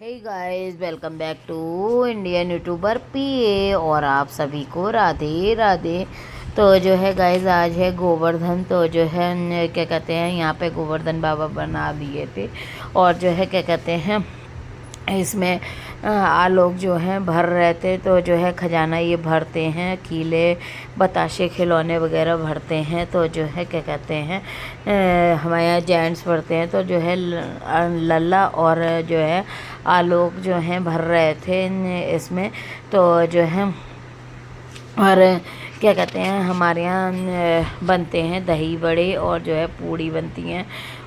Hey guys, welcome back to Indian YouTuber PA और आप सभी को राधे राधे। तो जो है गाइस, आज है गोवर्धन। तो जो है क्या कहते हैं, यहाँ पे गोवर्धन बाबा बना दिए थे। और जो है क्या कहते हैं, इसमें आलोक जो हैं भर रहे थे। तो जो है खजाना ये भरते हैं, कीले बताशे खिलौने वगैरह भरते हैं। तो जो है क्या कहते हैं, हमारे यहाँ जेंट्स भरते हैं। तो जो है लल्ला और जो है आलोक जो हैं भर रहे थे इसमें। तो जो है और क्या कहते हैं, हमारे यहाँ बनते हैं दही बड़े और जो है पूड़ी बनती हैं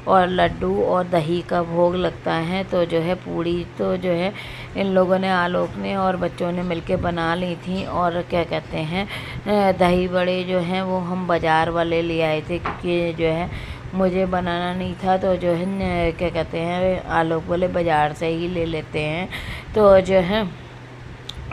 और लड्डू और दही का भोग लगता है। तो जो है पूड़ी तो जो है इन लोगों ने, आलोक ने और बच्चों ने मिलके बना ली थी। और क्या कहते हैं, दही बड़े जो हैं वो हम बाज़ार वाले ले आए थे, क्योंकि जो है मुझे बनाना नहीं था। तो जो है क्या कहते हैं, आलोक बोले बाज़ार से ही ले लेते हैं। तो जो है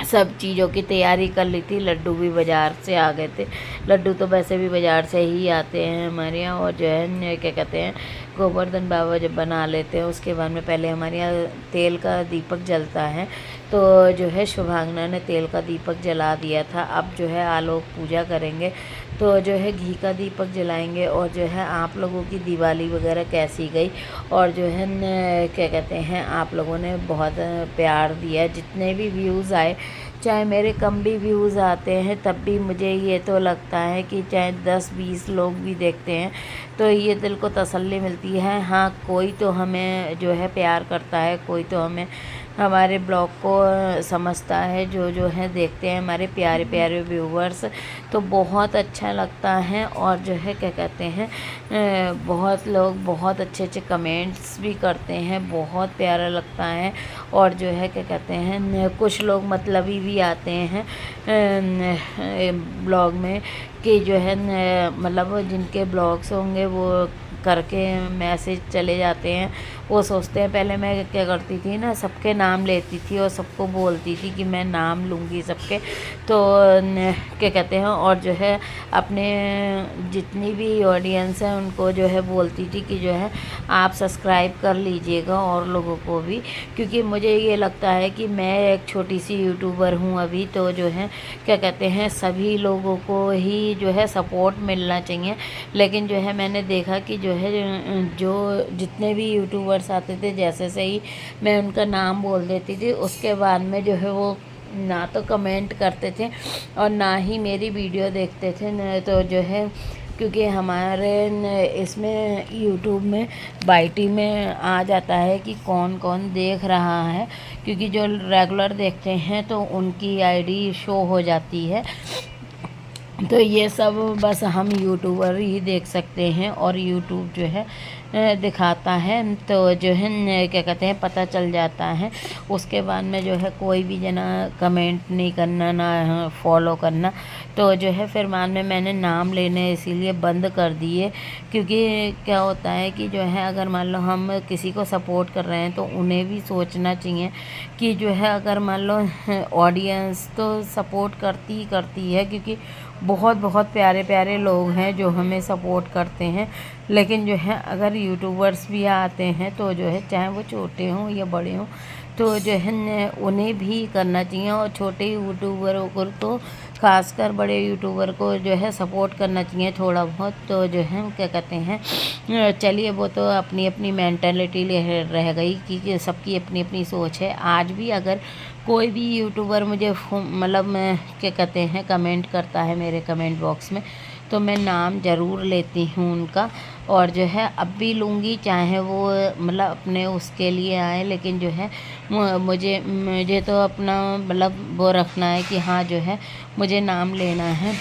सब चीज़ों की तैयारी कर ली थी। लड्डू भी बाज़ार से आ गए थे। लड्डू तो वैसे भी बाज़ार से ही आते हैं हमारे यहाँ। और जो है क्या कहते हैं, गोवर्धन बाबा जब बना लेते हैं उसके बाद में पहले हमारे यहाँ तेल का दीपक जलता है। तो जो है शुभांगना ने तेल का दीपक जला दिया था। अब जो है आलोक पूजा करेंगे। तो जो है घी का दीपक जलाएंगे। और जो है आप लोगों की दिवाली वगैरह कैसी गई, और जो है क्या कहते हैं, आप लोगों ने बहुत प्यार दिया। जितने भी व्यूज़ आए, चाहे मेरे कम भी व्यूज़ आते हैं, तब भी मुझे ये तो लगता है कि चाहे 10-20 लोग भी देखते हैं तो ये दिल को तसल्ली मिलती है। हाँ, कोई तो हमें जो है प्यार करता है, कोई तो हमें हमारे ब्लॉग को समझता है, जो है देखते हैं हमारे प्यारे प्यारे व्यूवर्स। तो बहुत अच्छा लगता है। और जो है क्या कहते हैं, बहुत लोग बहुत अच्छे अच्छे कमेंट्स भी करते हैं, बहुत प्यारा लगता है। और जो है क्या कहते हैं, कुछ लोग मतलबी भी आते हैं ब्लॉग में, कि जो है मतलब जिनके ब्लॉग्स होंगे वो करके मैसेज चले जाते हैं। वो सोचते हैं, पहले मैं क्या करती थी ना, सबके नाम लेती थी और सबको बोलती थी कि मैं नाम लूँगी सबके। तो क्या कहते हैं, और जो है अपने जितनी भी ऑडियंस है उनको जो है बोलती थी कि जो है आप सब्सक्राइब कर लीजिएगा और लोगों को भी, क्योंकि मुझे ये लगता है कि मैं एक छोटी सी यूट्यूबर हूँ अभी। तो जो है क्या कहते हैं, सभी लोगों को ही जो है सपोर्ट मिलना चाहिए। लेकिन जो है मैंने देखा कि जो है जो जितने भी यूट्यूबर्स आते थे, जैसे से ही मैं उनका नाम बोल देती थी, उसके बाद में जो है वो ना तो कमेंट करते थे और ना ही मेरी वीडियो देखते थे। तो जो है क्योंकि हमारे इसमें यूट्यूब में बाईटी में आ जाता है कि कौन कौन देख रहा है, क्योंकि जो रेगुलर देखते हैं तो उनकी आईडी शो हो जाती है। तो ये सब बस हम यूट्यूबर ही देख सकते हैं और यूट्यूब जो है दिखाता है। तो जो है क्या कहते हैं, पता चल जाता है। उसके बाद में जो है कोई भी जना कमेंट नहीं करना, ना फॉलो करना। तो जो है फिर बाद में मैंने नाम लेने इसीलिए बंद कर दिए, क्योंकि क्या होता है कि जो है अगर मान लो हम किसी को सपोर्ट कर रहे हैं तो उन्हें भी सोचना चाहिए कि जो है अगर मान लो ऑडियंस तो सपोर्ट करती ही करती है, क्योंकि बहुत बहुत प्यारे प्यारे लोग हैं जो हमें सपोर्ट करते हैं। लेकिन जो है अगर यूट्यूबर्स भी आते हैं तो जो है चाहे वो छोटे हों या बड़े हों, तो जो है उन्हें भी करना चाहिए। और छोटे यूट्यूबरों को तो खासकर बड़े यूट्यूबर को जो है सपोर्ट करना चाहिए थोड़ा बहुत। तो जो है क्या कहते हैं, चलिए वो तो अपनी अपनी मेंटालिटी रह गई कि सबकी अपनी अपनी सोच है। आज भी अगर कोई भी यूट्यूबर मुझे मतलब मैं क्या कहते हैं कमेंट करता है मेरे कमेंट बॉक्स में, तो मैं नाम ज़रूर लेती हूँ उनका। और जो है अब भी लूँगी, चाहे वो मतलब अपने उसके लिए आए। लेकिन जो है मुझे तो अपना मतलब वो रखना है कि हाँ जो है मुझे नाम लेना है,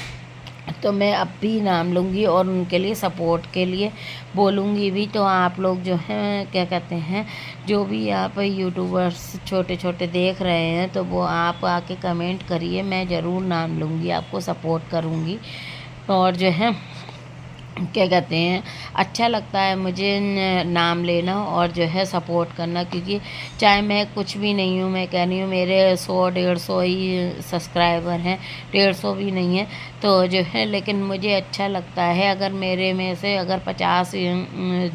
तो मैं अब भी नाम लूँगी और उनके लिए सपोर्ट के लिए बोलूँगी भी। तो आप लोग जो हैं क्या कहते हैं, जो भी आप यूट्यूबर्स छोटे छोटे देख रहे हैं, तो वो आप आके कमेंट करिए, मैं ज़रूर नाम लूँगी, आपको सपोर्ट करूँगी। और जो है क्या कहते हैं, अच्छा लगता है मुझे नाम लेना और जो है सपोर्ट करना, क्योंकि चाहे मैं कुछ भी नहीं हूँ, मैं कह रही हूँ मेरे 100-150 ही सब्सक्राइबर हैं, 150 भी नहीं है तो जो है, लेकिन मुझे अच्छा लगता है अगर मेरे में से अगर 50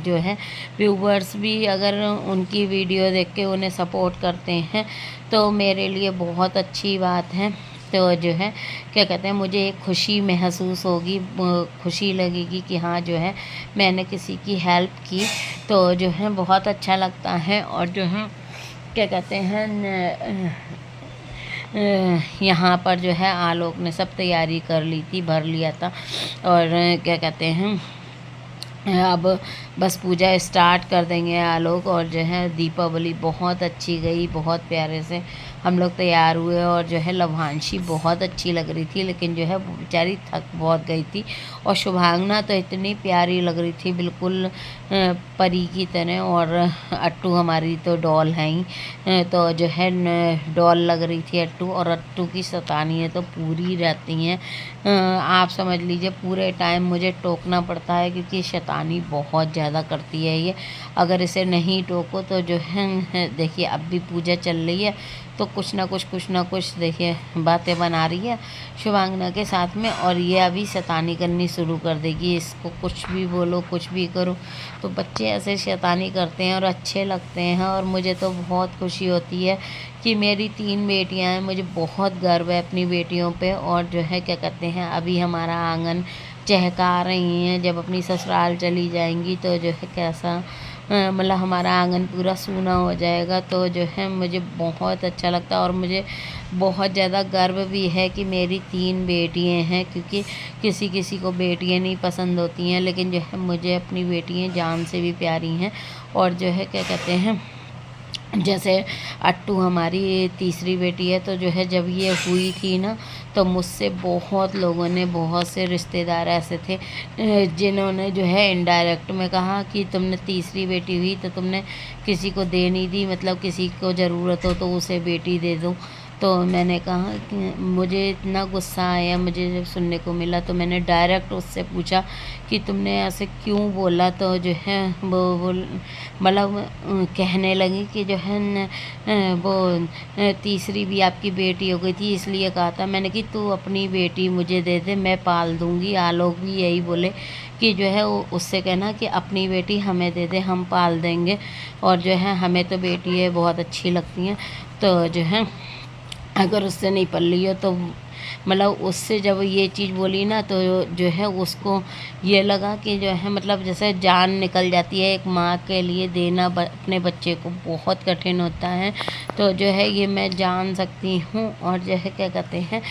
जो है व्यूवर्स भी अगर उनकी वीडियो देख के उन्हें सपोर्ट करते हैं तो मेरे लिए बहुत अच्छी बात है। तो जो है क्या कहते हैं, मुझे एक खुशी महसूस होगी, खुशी लगेगी कि हाँ जो है मैंने किसी की हेल्प की, तो जो है बहुत अच्छा लगता है। और जो है क्या कहते हैं यहाँ पर जो है आलोक ने सब तैयारी कर ली थी, भर लिया था। और क्या कहते हैं अब बस पूजा स्टार्ट कर देंगे आलोक। और जो है दीपावली बहुत अच्छी गई, बहुत प्यारे से हम लोग तैयार हुए। और जो है लभांशी बहुत अच्छी लग रही थी, लेकिन जो है वो बेचारी थक बहुत गई थी। और शुभांगना तो इतनी प्यारी लग रही थी, बिल्कुल परी की तरह। और अट्टू हमारी तो डॉल है ही, तो जो है डॉल लग रही थी अट्टू। और अट्टू की शैतानियाँ तो पूरी रहती हैं, आप समझ लीजिए पूरे टाइम मुझे टोकना पड़ता है, क्योंकि शैतानी बहुत ज़्यादा करती है ये। अगर इसे नहीं टोको तो जो है देखिए अब भी पूजा चल रही है तो कुछ ना कुछ देखिए बातें बना रही है शुभांगना के साथ में। और ये अभी शैतानी करनी शुरू कर देगी, इसको कुछ भी बोलो कुछ भी करो तो बच्चे ऐसे शैतानी करते हैं और अच्छे लगते हैं। और मुझे तो बहुत खुशी होती है कि मेरी 3 बेटियां हैं, मुझे बहुत गर्व है अपनी बेटियों पे। और जो है क्या कहते हैं अभी हमारा आंगन चहका रही हैं, जब अपनी ससुराल चली जाएंगी तो जो है कैसा मतलब हमारा आंगन पूरा सूना हो जाएगा। तो जो है मुझे बहुत अच्छा लगता है और मुझे बहुत ज़्यादा गर्व भी है कि मेरी 3 बेटियां हैं, क्योंकि किसी किसी को बेटियां नहीं पसंद होती हैं, लेकिन जो है मुझे अपनी बेटियां जान से भी प्यारी हैं। और जो है क्या कहते हैं जैसे अट्टू हमारी तीसरी बेटी है, तो जो है जब ये हुई थी ना तो मुझसे बहुत लोगों ने, बहुत से रिश्तेदार ऐसे थे जिन्होंने जो है इनडायरेक्ट में कहा कि तुमने तीसरी बेटी हुई तो तुमने किसी को दे नहीं दी, मतलब किसी को ज़रूरत हो तो उसे बेटी दे दो। तो मैंने कहा कि मुझे इतना गुस्सा आया, मुझे जब सुनने को मिला तो मैंने डायरेक्ट उससे पूछा कि तुमने ऐसे क्यों बोला। तो जो है वो मतलब कहने लगी कि जो है वो तीसरी भी आपकी बेटी हो गई थी इसलिए कहा था। मैंने कि तू अपनी बेटी मुझे दे दे, मैं पाल दूँगी। आलोक भी यही बोले कि जो है उससे कहना कि अपनी बेटी हमें दे दे, हम पाल देंगे। और जो है हमें तो बेटी है बहुत अच्छी लगती हैं, तो जो है अगर उससे नहीं पल रही हो तो मतलब उससे जब ये चीज़ बोली ना तो जो है उसको ये लगा कि जो है मतलब जैसे जान निकल जाती है। एक माँ के लिए देना अपने बच्चे को बहुत कठिन होता है, तो जो है ये मैं जान सकती हूँ। और जो है क्या कहते हैं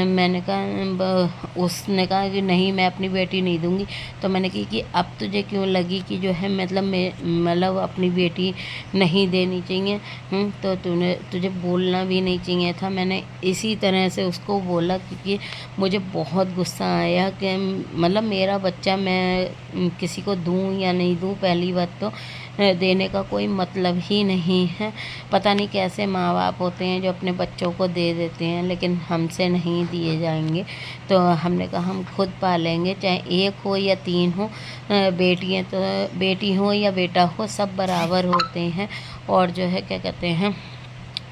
मैंने कहा, उसने कहा कि नहीं मैं अपनी बेटी नहीं दूँगी। तो मैंने कही कि अब तुझे क्यों लगी कि जो है मतलब मैं मतलब अपनी बेटी नहीं देनी चाहिए, तो तुझे बोलना भी नहीं चाहिए था। मैंने इसी तरह से उसको बोला, क्योंकि मुझे बहुत गुस्सा आया कि मतलब मेरा बच्चा मैं किसी को दूं या नहीं दूं, पहली बात तो देने का कोई मतलब ही नहीं है। पता नहीं कैसे माँ बाप होते हैं जो अपने बच्चों को दे देते हैं, लेकिन हमसे नहीं दिए जाएंगे। तो हमने कहा हम खुद पालेंगे, चाहे 1 हो या 3 हो, बेटियाँ तो बेटी हो या बेटा हो सब बराबर होते हैं। और जो है क्या कहते हैं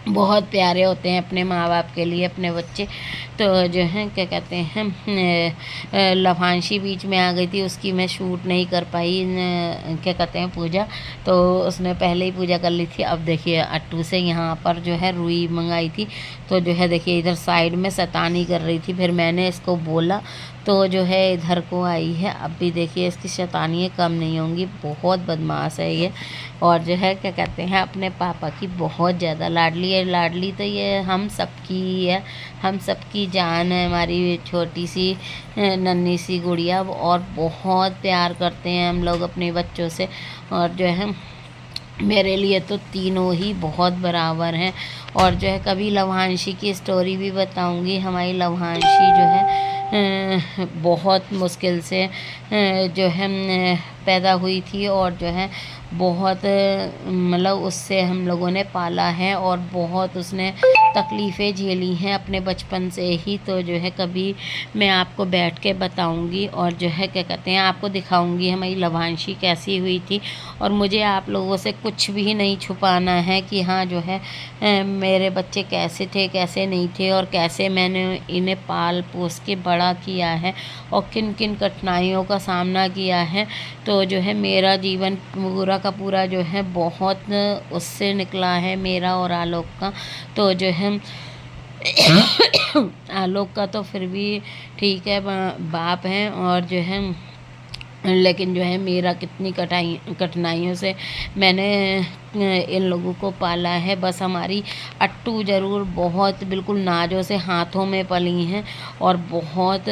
बहुत प्यारे होते हैं अपने माँ बाप के लिए अपने बच्चे। तो जो है क्या कहते हैं लभांशी बीच में आ गई थी, उसकी मैं शूट नहीं कर पाई क्या कहते हैं पूजा, तो उसने पहले ही पूजा कर ली थी। अब देखिए अट्टू से यहाँ पर जो है रुई मंगाई थी, तो जो है देखिए इधर साइड में शैतानी कर रही थी, फिर मैंने इसको बोला तो जो है इधर को आई है। अब भी देखिए इसकी शैतानियाँ कम नहीं होंगी, बहुत बदमाश है ये। और जो है क्या कहते हैं अपने पापा की बहुत ज़्यादा लाडली है। लाडली तो ये हम सबकी ही है, हम सबकी जान है हमारी छोटी सी नन्ही सी गुड़िया। और बहुत प्यार करते हैं हम लोग अपने बच्चों से। और जो है मेरे लिए तो तीनों ही बहुत बराबर हैं। और जो है कभी लभांशी की स्टोरी भी बताऊंगी। हमारी लभांशी जो है बहुत मुश्किल से जो है पैदा हुई थी और जो है बहुत मतलब उससे हम लोगों ने पाला है और बहुत उसने तकलीफ़ें झेली हैं अपने बचपन से ही। तो जो है कभी मैं आपको बैठ के बताऊंगी और जो है क्या कहते हैं आपको दिखाऊंगी हमारी लवांशी कैसी हुई थी। और मुझे आप लोगों से कुछ भी नहीं छुपाना है कि हाँ जो है मेरे बच्चे कैसे थे कैसे नहीं थे और कैसे मैंने इन्हें पाल पोस के बड़ा किया है और किन किन कठिनाइयों का सामना किया है। तो जो है मेरा जीवन पूरा का पूरा जो है बहुत उससे निकला है, मेरा और आलोक का। तो जो है आलोक का तो फिर भी ठीक है, बाप हैं, और जो है लेकिन जो है मेरा कितनी कठिनाइयों से मैंने इन लोगों को पाला है। बस हमारी अट्टू ज़रूर बहुत बिल्कुल नाजों से हाथों में पली हैं और बहुत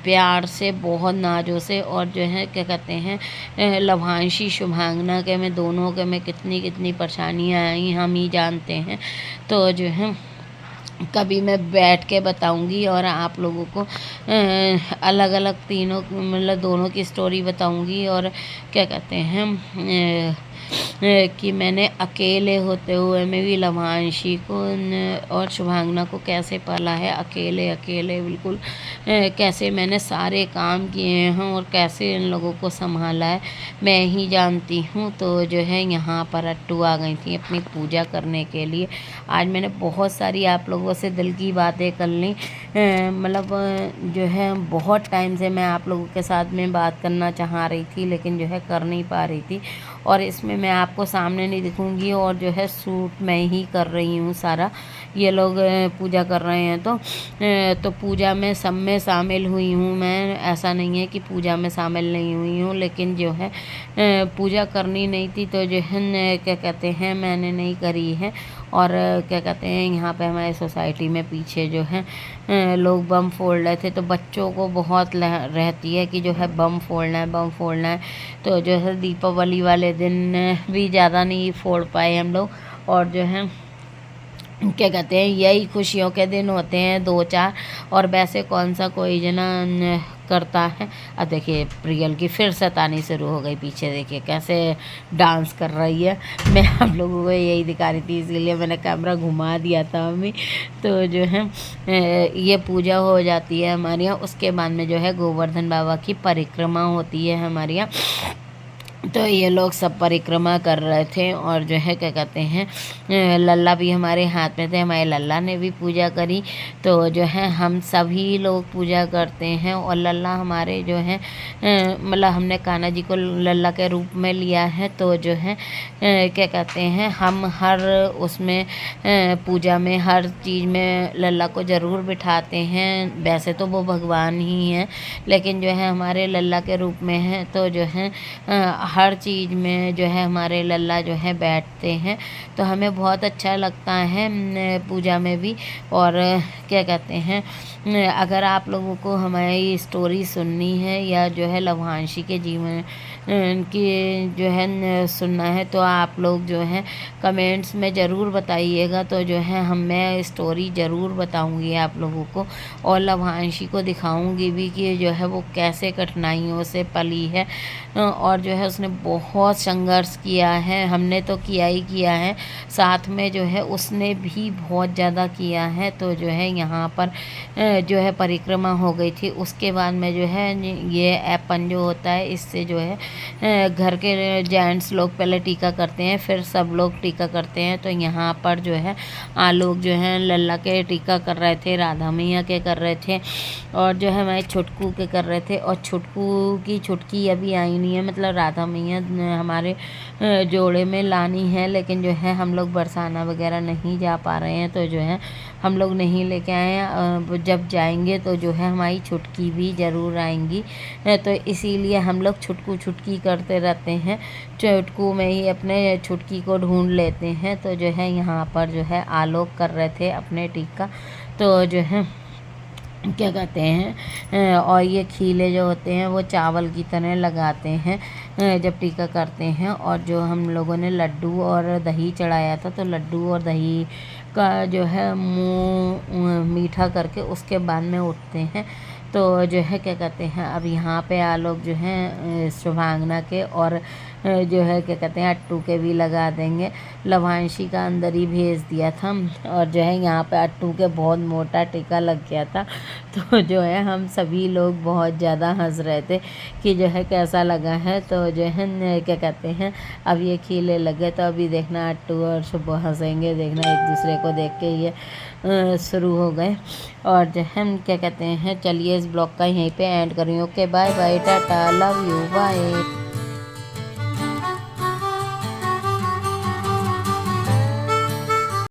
प्यार से, बहुत नाजों से। और जो है क्या कहते हैं लवांशी शुभांगना के में दोनों के में कितनी कितनी परेशानियाँ आई हम ही जानते हैं। तो जो है कभी मैं बैठ के बताऊंगी और आप लोगों को अलग अलग तीनों मतलब दोनों की स्टोरी बताऊंगी। और क्या कहते हैं कि मैंने अकेले होते हुए मैं भी लवांशी को और शुभांगना को कैसे पाला है, अकेले अकेले बिल्कुल कैसे मैंने सारे काम किए हैं और कैसे इन लोगों को संभाला है मैं ही जानती हूँ। तो जो है यहाँ पर अट्टू आ गई थी अपनी पूजा करने के लिए। आज मैंने बहुत सारी आप लोगों से दिल की बातें कर ली, मतलब जो है बहुत टाइम से मैं आप लोगों के साथ में बात करना चाह रही थी लेकिन जो है कर नहीं पा रही थी। और इसमें मैं आपको सामने नहीं दिखूंगी और जो है सूट मैं ही कर रही हूँ सारा। ये लोग पूजा कर रहे हैं तो पूजा में सब में शामिल हुई हूँ मैं। ऐसा नहीं है कि पूजा में शामिल नहीं हुई हूँ, लेकिन जो है पूजा करनी नहीं थी तो जो है क्या कहते हैं मैंने नहीं करी है। और क्या कहते हैं यहाँ पे हमारे सोसाइटी में पीछे जो है लोग बम फोड़ रहे थे, तो बच्चों को बहुत रहती है कि जो है बम फोड़ना है बम फोड़ना है। तो जो है दीपावली वाले दिन भी ज़्यादा नहीं फोड़ पाए हम लोग। और जो है क्या कहते हैं यही खुशियों के दिन होते हैं 2-4, और वैसे कौन सा कोई जना करता है। अब देखिए प्रियल की फिर शैतानी शुरू हो गई, पीछे देखिए कैसे डांस कर रही है। मैं आप लोगों को यही दिखा रही थी इसीलिए मैंने कैमरा घुमा दिया था मम्मी। तो जो है ये पूजा हो जाती है हमारे यहाँ, उसके बाद में जो है गोवर्धन बाबा की परिक्रमा होती है हमारे यहाँ। तो ये लोग सब परिक्रमा कर रहे थे और जो है क्या कहते हैं लल्ला भी हमारे हाथ में थे, हमारे लल्ला ने भी पूजा करी। तो जो है हम सभी लोग पूजा करते हैं और लल्ला हमारे जो है मतलब हमने कान्हा जी को लल्ला के रूप में लिया है। तो जो है क्या कहते हैं हम हर उसमें पूजा में हर चीज़ में लल्ला को ज़रूर बिठाते हैं। वैसे तो वो भगवान ही हैं लेकिन जो है हमारे लल्ला के रूप में है। तो जो है हर चीज़ में जो है हमारे लल्ला जो है बैठते हैं, तो हमें बहुत अच्छा लगता है पूजा में भी। और क्या कहते हैं अगर आप लोगों को हमारी स्टोरी सुननी है या जो है लवांशी के जीवन की जो है सुनना है तो आप लोग जो है कमेंट्स में ज़रूर बताइएगा। तो जो है मैं स्टोरी ज़रूर बताऊंगी आप लोगों को और लवांशी को दिखाऊंगी भी कि जो है वो कैसे कठिनाइयों से पली है और जो है उसने बहुत संघर्ष किया है। हमने तो किया ही किया है, साथ में जो है उसने भी बहुत ज़्यादा किया है। तो जो है यहाँ पर जो है परिक्रमा हो गई थी, उसके बाद में जो है ये ऐपन जो होता है इससे जो है घर के जेंट्स लोग पहले टीका करते हैं फिर सब लोग टीका करते हैं। तो यहाँ पर जो है लोग जो हैं लल्ला के टीका कर रहे थे, राधा मैया के कर रहे थे और जो है हमारे छुटकू के कर रहे थे। और छुटकू की छुटकी अभी आई नहीं है, मतलब राधा मैया हमारे जोड़े में लानी है, लेकिन जो है हम लोग बरसाना वगैरह नहीं जा पा रहे हैं तो जो है हम लोग नहीं लेके आए हैं। जब जाएंगे तो जो है हमारी छुटकी भी ज़रूर आएंगी। तो इसीलिए हम लोग छुटकू छुटकी करते रहते हैं, छुटकू में ही अपने छुटकी को ढूंढ लेते हैं। तो जो है यहाँ पर जो है आलोक कर रहे थे अपने टीका। तो जो है क्या कहते हैं और ये खीले जो होते हैं वो चावल की तरह लगाते हैं जब टीका करते हैं। और जो हम लोगों ने लड्डू और दही चढ़ाया था, तो लड्डू और दही का जो है मुँह मीठा करके उसके बाद में उठते हैं। तो जो है क्या कहते हैं, अब यहाँ पे आलोक जो हैं शुभांगना के और जो है क्या कहते हैं अट्टू के भी लगा देंगे। लवांशी का अंदर ही भेज दिया था और जो है यहाँ पे अट्टू के बहुत मोटा टीका लग गया था। तो जो है हम सभी लोग बहुत ज़्यादा हंस रहे थे कि जो है कैसा लगा है। तो जो है क्या कहते हैं अब ये खिले लगे, तो अभी देखना अट्टू और शुभ हंसेंगे, देखना एक दूसरे को देख के ये शुरू हो गए। और जो हम क्या कहते हैं, चलिए इस ब्लॉग का यहीं पे एंड करें। Okay bye bye, tata, love you, bye.